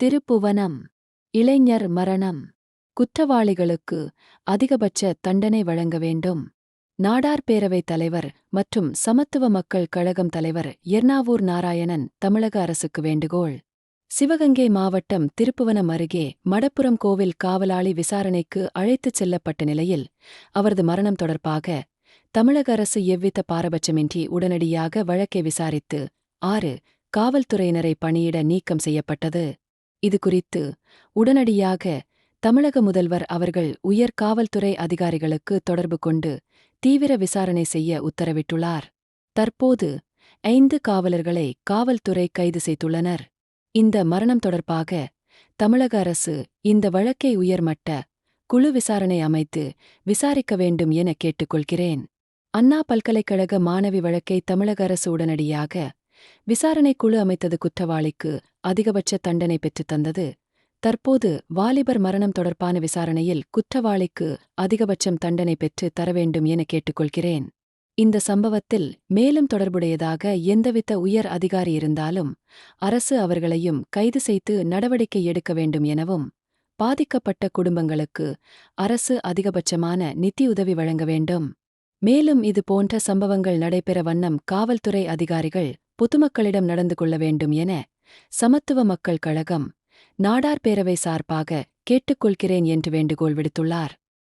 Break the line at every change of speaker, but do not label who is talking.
திருப்புவனம். இளைஞர் மரணம். குற்றவாளிகளுக்கு அதிகபட்ச தண்டனை வழங்க வேண்டும். நாடார் பேரவைத் தலைவர் மற்றும் சமத்துவ மக்கள் கழகம் தலைவர் எர்ணாவூர் நாராயணன் தமிழக அரசுக்கு வேண்டுகோள். சிவகங்கை மாவட்டம் திருப்புவனம் அருகே மடப்புரம் கோவில் காவலாளி விசாரணைக்கு அழைத்துச் செல்லப்பட்ட நிலையில் அவரது மரணம் தொடர்பாக தமிழக அரசு எவ்வித பாரபட்சமின்றி உடனடியாக வழக்கை விசாரித்து 6 காவல்துறையினரை பணியிட நீக்கம் செய்யப்பட்டது. இதுகுறித்து உடனடியாக தமிழக முதல்வர் அவர்கள் உயர் காவல்துறை அதிகாரிகளுக்கு தொடர்பு கொண்டு தீவிர விசாரணை செய்ய உத்தரவிட்டுள்ளார். தற்போது 5 காவலர்களை காவல்துறை கைது செய்துள்ளனர். இந்த மரணம் தொடர்பாக தமிழக அரசு இந்த வழக்கை உயர்மட்ட குழு விசாரணை அமைத்து விசாரிக்க வேண்டும் என கேட்டுக்கொள்கிறேன். அண்ணா பல்கலைக்கழக மாணவி வழக்கை தமிழக அரசு உடனடியாக விசாரணை குழு அமைத்தது குற்றவாளிக்கு அதிகபட்ச தண்டனை பெற்றுத் தந்தது. தற்போது வாலிபர் மரணம் தொடர்பான விசாரணையில் குற்றவாளிக்கு அதிகபட்சம் தண்டனை பெற்று தர வேண்டும் என கேட்டுக்கொள்கிறேன். இந்த சம்பவத்தில் மேலும் தொடர்புடையதாக எந்தவித உயர் அதிகாரி இருந்தாலும் அரசு அவர்களையும் கைது செய்து நடவடிக்கை எடுக்க வேண்டும் எனவும், பாதிக்கப்பட்ட குடும்பங்களுக்கு அரசு அதிகபட்சமான நிதியுதவி வழங்க வேண்டும். மேலும் இது போன்ற சம்பவங்கள் நடைபெற வண்ணம் காவல்துறை அதிகாரிகள் பொதுமக்களிடம் நடந்து கொள்ள வேண்டும் என சமத்துவ மக்கள் கழகம் நாடார் பேரவை சார்பாக கேட்டுக்கொள்கிறேன் என்று வேண்டுகோள் விடுத்துள்ளார்.